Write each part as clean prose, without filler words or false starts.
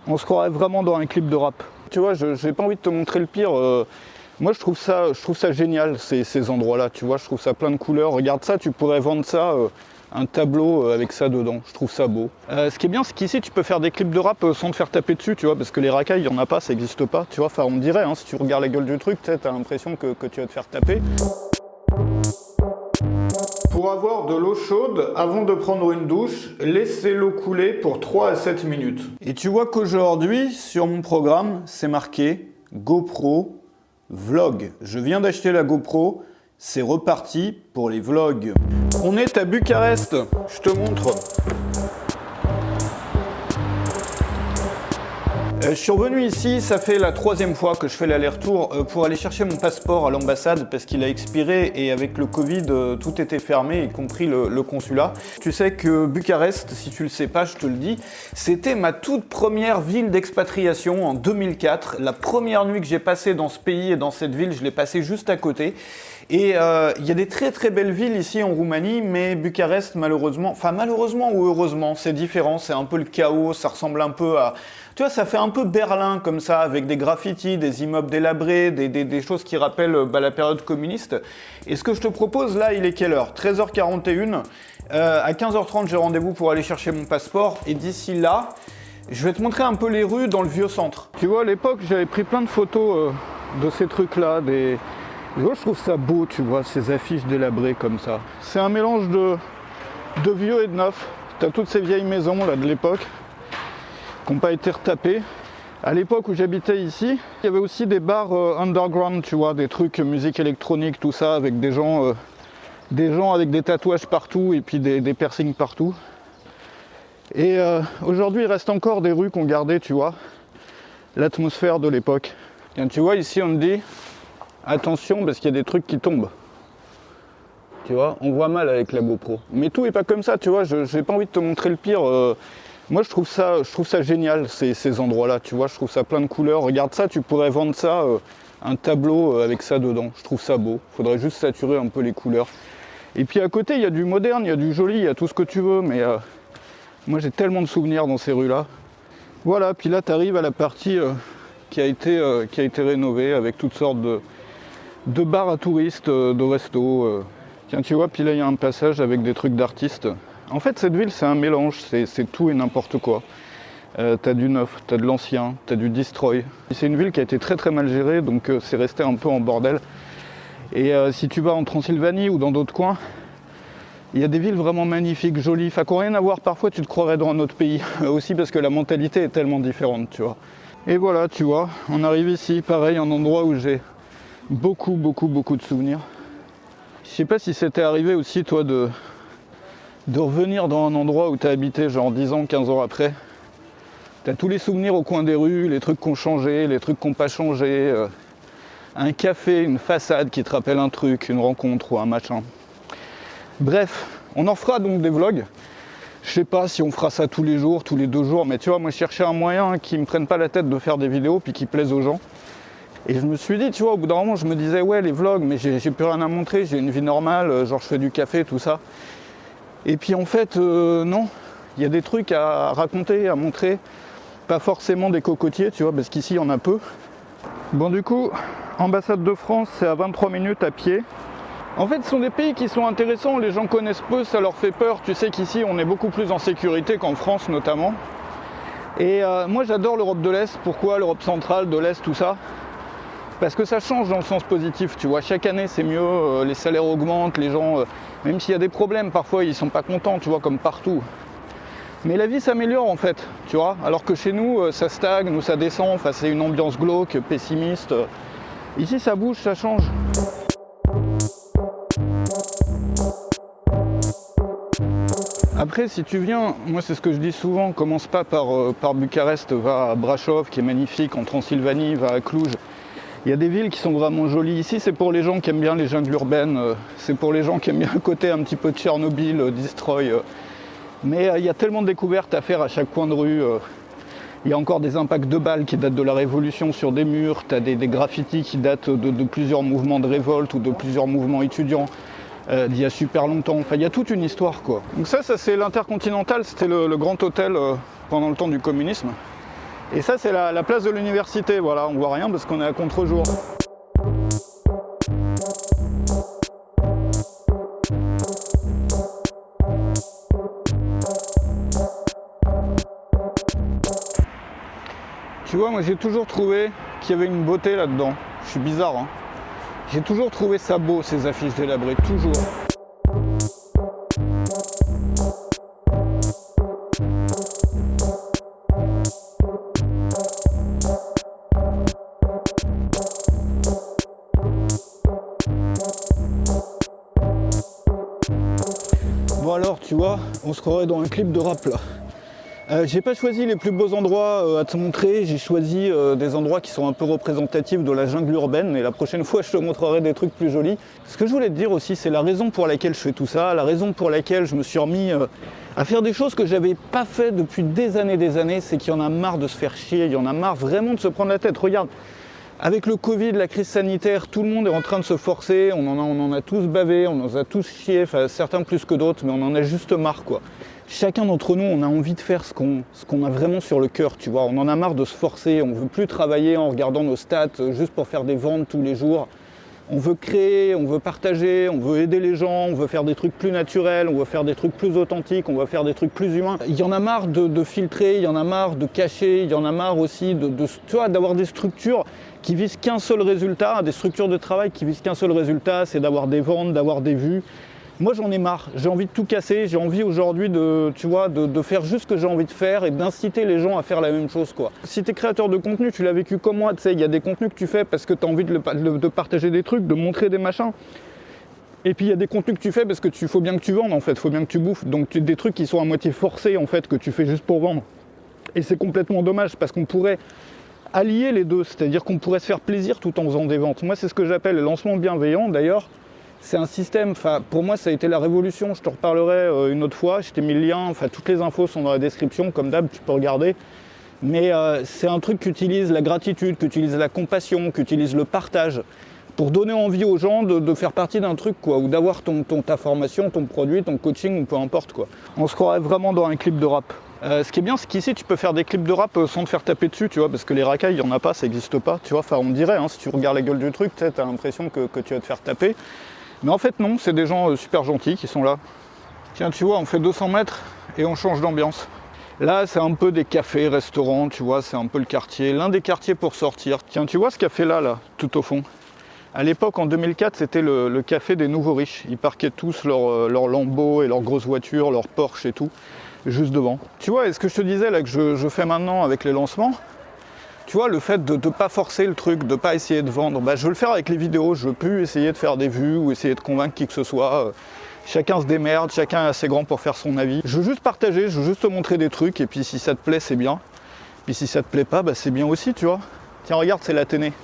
On se croirait vraiment dans un clip de rap. Tu vois, j'ai pas envie de te montrer le pire. Moi, je trouve ça génial, ces endroits-là. Tu vois, je trouve ça plein de couleurs. Regarde ça, tu pourrais vendre ça, un tableau avec ça dedans. Je trouve ça beau. Ce qui est bien, c'est qu'ici, tu peux faire des clips de rap sans te faire taper dessus, tu vois, parce que les racailles, il n'y en a pas, ça n'existe pas. Tu vois, enfin, on me dirait, hein, si tu regardes la gueule du truc, tu as l'impression que tu vas te faire taper. Pour avoir de l'eau chaude, avant de prendre une douche, laissez l'eau couler pour 3 à 7 minutes. Et tu vois qu'aujourd'hui, sur mon programme, c'est marqué GoPro Vlog. Je viens d'acheter la GoPro, c'est reparti pour les vlogs. On est à Bucarest, je te montre. Je suis revenu ici, ça fait la 3e fois que je fais l'aller-retour pour aller chercher mon passeport à l'ambassade parce qu'il a expiré et avec le Covid, tout était fermé, y compris le consulat. Tu sais que Bucarest, si tu le sais pas, je te le dis, c'était ma toute première ville d'expatriation en 2004. La première nuit que j'ai passée dans ce pays et dans cette ville, je l'ai passée juste à côté. Et il y a des très très belles villes ici en Roumanie, mais Bucarest malheureusement, enfin malheureusement ou heureusement, c'est différent, c'est un peu le chaos, ça ressemble un peu à... Tu vois, ça fait un peu Berlin comme ça, avec des graffitis, des immeubles délabrés, des choses qui rappellent la période communiste. Et ce que je te propose là, il est quelle heure ? 13h41. À 15h30, j'ai rendez-vous pour aller chercher mon passeport. Et d'ici là, je vais te montrer un peu les rues dans le vieux centre. Tu vois, à l'époque, j'avais pris plein de photos de ces trucs-là, je trouve ça beau, tu vois, ces affiches délabrées comme ça. C'est un mélange de vieux et de neuf. T'as toutes ces vieilles maisons là de l'époque qui n'ont pas été retapées. À l'époque où j'habitais ici, il y avait aussi des bars underground, tu vois, des trucs musique électronique, tout ça, avec des gens avec des tatouages partout et puis des piercings partout. Et aujourd'hui, il reste encore des rues qui ont gardé, tu vois, l'atmosphère de l'époque. Tu vois, ici on me dit attention parce qu'il y a des trucs qui tombent. Tu vois, on voit mal avec la GoPro. Mais tout est pas comme ça, tu vois, j'ai pas envie de te montrer le pire. Moi je trouve ça génial, ces endroits-là, tu vois, je trouve ça plein de couleurs. Regarde ça, tu pourrais vendre ça, un tableau avec ça dedans. Je trouve ça beau. Faudrait juste saturer un peu les couleurs. Et puis à côté, il y a du moderne, il y a du joli, il y a tout ce que tu veux, mais moi j'ai tellement de souvenirs dans ces rues-là. Voilà, puis là tu arrives à la partie qui a été rénovée avec toutes sortes de bars à touristes, de restos. Tiens, tu vois, puis là il y a un passage avec des trucs d'artistes. En fait, cette ville, c'est un mélange, c'est tout et n'importe quoi. T'as du neuf, t'as de l'ancien, t'as du destroy. C'est une ville qui a été très très mal gérée, donc c'est resté un peu en bordel. Et si tu vas en Transylvanie ou dans d'autres coins, il y a des villes vraiment magnifiques, jolies, qui n'ont rien à voir. Parfois, tu te croirais dans un autre pays, aussi parce que la mentalité est tellement différente, tu vois. Et voilà, tu vois, on arrive ici, pareil, un endroit où j'ai beaucoup de souvenirs. Je sais pas si c'était arrivé aussi, toi, de revenir dans un endroit où tu as habité genre 10 ans, 15 ans après. Tu as tous les souvenirs au coin des rues, les trucs qui ont changé, les trucs qui n'ont pas changé. Un café, une façade qui te rappelle un truc, une rencontre ou un machin. Bref, on en fera donc des vlogs. Je sais pas si on fera ça tous les jours, tous les 2 jours, mais tu vois, moi je cherchais un moyen qui me prenne pas la tête de faire des vidéos puis qui plaise aux gens. Et je me suis dit, tu vois, au bout d'un moment, je me disais, ouais, les vlogs, mais j'ai plus rien à montrer, j'ai une vie normale, genre je fais du café, tout ça. Et puis en fait, non, il y a des trucs à raconter, à montrer, pas forcément des cocotiers, tu vois, parce qu'ici, il y en a peu. Bon, du coup, ambassade de France, c'est à 23 minutes à pied. En fait, ce sont des pays qui sont intéressants, les gens connaissent peu, ça leur fait peur. Tu sais qu'ici, on est beaucoup plus en sécurité qu'en France, notamment. Et moi, j'adore l'Europe de l'Est. Pourquoi l'Europe centrale, de l'Est, tout ça ? Parce que ça change dans le sens positif, tu vois, chaque année c'est mieux, les salaires augmentent, les gens, même s'il y a des problèmes, parfois ils sont pas contents, tu vois, comme partout. Mais la vie s'améliore en fait, tu vois, alors que chez nous ça stagne ou ça descend, enfin c'est une ambiance glauque, pessimiste. Ici ça bouge, ça change. Après, si tu viens, moi c'est ce que je dis souvent, commence pas par Bucarest, va à Brașov qui est magnifique, en Transylvanie, va à Cluj. Il y a des villes qui sont vraiment jolies. Ici, c'est pour les gens qui aiment bien les jungles urbaines, c'est pour les gens qui aiment bien le côté un petit peu de Tchernobyl, Destroy. Mais il y a tellement de découvertes à faire à chaque coin de rue. Il y a encore des impacts de balles qui datent de la Révolution sur des murs. Tu as des graffitis qui datent de plusieurs mouvements de révolte ou de plusieurs mouvements étudiants d'il y a super longtemps. Enfin, il y a toute une histoire, quoi. Donc ça c'est l'Intercontinental, c'était le grand hôtel pendant le temps du communisme. Et ça, c'est la place de l'université. Voilà, on voit rien parce qu'on est à contre-jour. Tu vois, moi j'ai toujours trouvé qu'il y avait une beauté là-dedans. Je suis bizarre, hein. J'ai toujours trouvé ça beau, ces affiches délabrées, toujours. Bon alors, tu vois, on se croirait dans un clip de rap là. J'ai pas choisi les plus beaux endroits à te montrer, j'ai choisi des endroits qui sont un peu représentatifs de la jungle urbaine et la prochaine fois je te montrerai des trucs plus jolis. Ce que je voulais te dire aussi, c'est la raison pour laquelle je fais tout ça, la raison pour laquelle je me suis remis à faire des choses que j'avais pas fait depuis des années, c'est qu'il y en a marre de se faire chier, il y en a marre vraiment de se prendre la tête. Regarde, avec le Covid, la crise sanitaire, tout le monde est en train de se forcer, on en a tous bavé, on en a tous chié, enfin certains plus que d'autres, mais on en a juste marre quoi. Chacun d'entre nous, on a envie de faire ce qu'on a vraiment sur le cœur, tu vois. On en a marre de se forcer, on ne veut plus travailler en regardant nos stats juste pour faire des ventes tous les jours. On veut créer, on veut partager, on veut aider les gens, on veut faire des trucs plus naturels, on veut faire des trucs plus authentiques, on veut faire des trucs plus humains. Il y en a marre de filtrer, il y en a marre de cacher, il y en a marre aussi tu vois, d'avoir des structures qui visent qu'un seul résultat, des structures de travail qui visent qu'un seul résultat, c'est d'avoir des ventes, d'avoir des vues. Moi j'en ai marre, j'ai envie de tout casser, j'ai envie aujourd'hui de faire juste ce que j'ai envie de faire et d'inciter les gens à faire la même chose quoi. Si tu es créateur de contenu, tu l'as vécu comme moi, tu sais, il y a des contenus que tu fais parce que tu as envie de partager des trucs, de montrer des machins. Et puis il y a des contenus que tu fais parce que faut bien que tu vendes en fait, faut bien que tu bouffes. Donc des trucs qui sont à moitié forcés en fait, que tu fais juste pour vendre. Et c'est complètement dommage parce qu'on pourrait allier les deux, c'est-à-dire qu'on pourrait se faire plaisir tout en faisant des ventes. Moi c'est ce que j'appelle le lancement bienveillant d'ailleurs. C'est un système, enfin pour moi ça a été la révolution, je te reparlerai une autre fois, je t'ai mis le lien, enfin toutes les infos sont dans la description, comme d'hab tu peux regarder. Mais c'est un truc qu'utilise la gratitude, qu'utilise la compassion, qu'utilise le partage, pour donner envie aux gens de faire partie d'un truc quoi, ou d'avoir ta formation, ton produit, ton coaching ou peu importe quoi. On se croirait vraiment dans un clip de rap. Ce qui est bien, c'est qu'ici tu peux faire des clips de rap sans te faire taper dessus, tu vois, parce que les racailles, il n'y en a pas, ça n'existe pas, tu vois, enfin on dirait, hein, si tu regardes la gueule du truc, tu as l'impression que tu vas te faire taper. Mais en fait non, c'est des gens super gentils qui sont là. Tiens, tu vois, on fait 200 mètres et on change d'ambiance. Là, c'est un peu des cafés, restaurants, tu vois, c'est un peu le quartier, l'un des quartiers pour sortir. Tiens, tu vois ce café-là, tout au fond. À l'époque, en 2004, c'était le café des nouveaux riches. Ils parquaient tous leurs Lambo et leurs grosses voitures, leurs Porsche et tout, juste devant. Tu vois, et ce que je te disais là, que je fais maintenant avec les lancements, tu vois, le fait de ne pas forcer le truc, de ne pas essayer de vendre, bah, je veux le faire avec les vidéos, je veux plus essayer de faire des vues ou essayer de convaincre qui que ce soit. Chacun se démerde, chacun est assez grand pour faire son avis. Je veux juste partager, je veux juste te montrer des trucs et puis si ça te plaît, c'est bien. Puis si ça te plaît pas, bah, c'est bien aussi, tu vois. Tiens, regarde, c'est l'Athénée.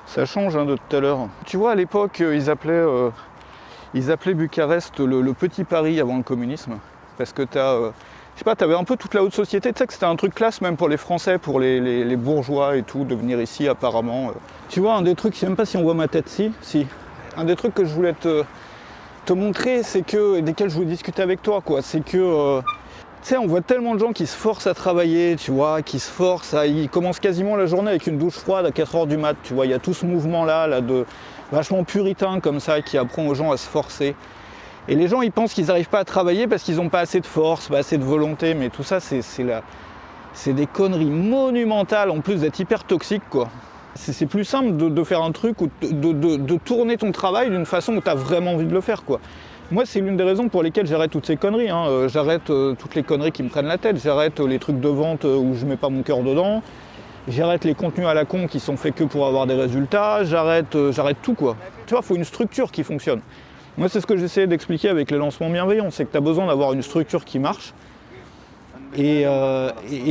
Ça change hein, de tout à l'heure. Tu vois, à l'époque, ils appelaient Bucarest le petit Paris avant le communisme. Parce que je sais pas, t'avais un peu toute la haute société, tu sais que c'était un truc classe même pour les Français, pour les bourgeois et tout, de venir ici apparemment. Tu vois, un des trucs, je sais même pas si on voit ma tête, si. Un des trucs que je voulais te montrer, c'est que, et desquels je voulais discuter avec toi, quoi, c'est que, tu sais, on voit tellement de gens qui se forcent à travailler, tu vois, ils commencent quasiment la journée avec une douche froide à 4h du mat, tu vois, il y a tout ce mouvement-là, de vachement puritain comme ça, qui apprend aux gens à se forcer. Et les gens, ils pensent qu'ils n'arrivent pas à travailler parce qu'ils n'ont pas assez de force, pas assez de volonté, mais tout ça, c'est des conneries monumentales, en plus d'être hyper toxiques, quoi. C'est plus simple de faire un truc, ou de tourner ton travail d'une façon où tu as vraiment envie de le faire, quoi. Moi, c'est l'une des raisons pour lesquelles j'arrête toutes ces conneries, hein. J'arrête toutes les conneries qui me prennent la tête, j'arrête les trucs de vente où je mets pas mon cœur dedans, j'arrête les contenus à la con qui sont faits que pour avoir des résultats, j'arrête tout, quoi. Tu vois, il faut une structure qui fonctionne. Moi, c'est ce que j'essayais d'expliquer avec les lancements bienveillants, c'est que tu as besoin d'avoir une structure qui marche. Et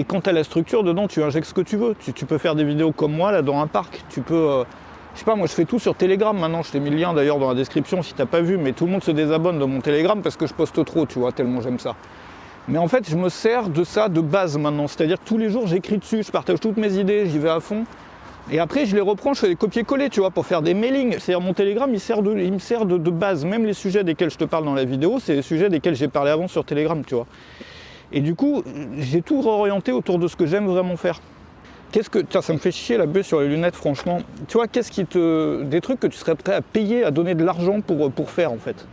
quand tu as la structure, dedans, tu injectes ce que tu veux. Tu peux faire des vidéos comme moi, là, dans un parc. Tu peux... je sais pas, moi, je fais tout sur Telegram maintenant. Je t'ai mis le lien, d'ailleurs, dans la description, si t'as pas vu. Mais tout le monde se désabonne de mon Telegram parce que je poste trop, tu vois, tellement j'aime ça. Mais en fait, je me sers de ça de base maintenant. C'est-à-dire que tous les jours, j'écris dessus, je partage toutes mes idées, j'y vais à fond. Et après, je les reprends, je fais des copier-coller, tu vois, pour faire des mailings. C'est-à-dire, mon Telegram, il me sert de base. Même les sujets desquels je te parle dans la vidéo, c'est les sujets desquels j'ai parlé avant sur Telegram, tu vois. Et du coup, j'ai tout réorienté autour de ce que j'aime vraiment faire. Tiens, ça me fait chier la bœuf sur les lunettes, franchement. Tu vois, des trucs que tu serais prêt à payer, à donner de l'argent pour faire, en fait.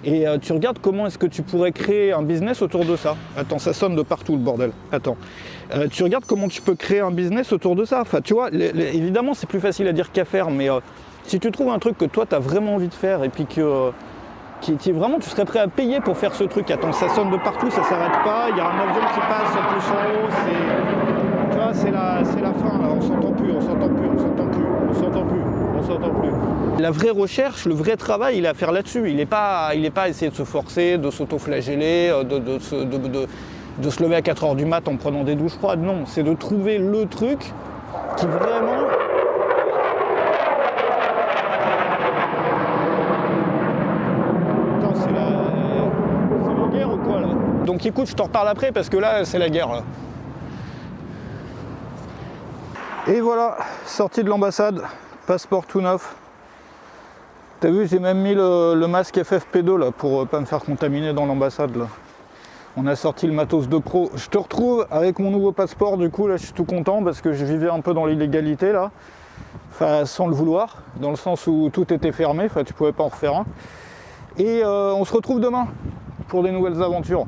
Et tu regardes comment est-ce que tu pourrais créer un business autour de ça. Attends, ça sonne de partout, le bordel. Attends. Tu regardes comment tu peux créer un business autour de ça. Enfin, tu vois, évidemment, c'est plus facile à dire qu'à faire, mais si tu trouves un truc que toi, tu as vraiment envie de faire, et puis que... vraiment, tu serais prêt à payer pour faire ce truc. Attends, ça sonne de partout, ça s'arrête pas, il y a un avion qui passe en plus en haut, tu vois, c'est la fin là, on s'entend plus. La vraie recherche, le vrai travail, il est à faire là-dessus. Il n'est pas à essayer de se forcer, de s'auto-flageller, de se lever à 4h du mat en prenant des douches froides. Non, c'est de trouver le truc qui vraiment... Donc écoute, je t'en reparle après parce que là, c'est la guerre. Là. Et voilà, sortie de l'ambassade, passeport tout neuf. T'as vu, j'ai même mis le masque FFP2 là pour pas me faire contaminer dans l'ambassade. Là. On a sorti le matos de pro. Je te retrouve avec mon nouveau passeport, du coup là je suis tout content parce que je vivais un peu dans l'illégalité là. Enfin, sans le vouloir, dans le sens où tout était fermé, enfin tu pouvais pas en refaire un. Et on se retrouve demain pour des nouvelles aventures.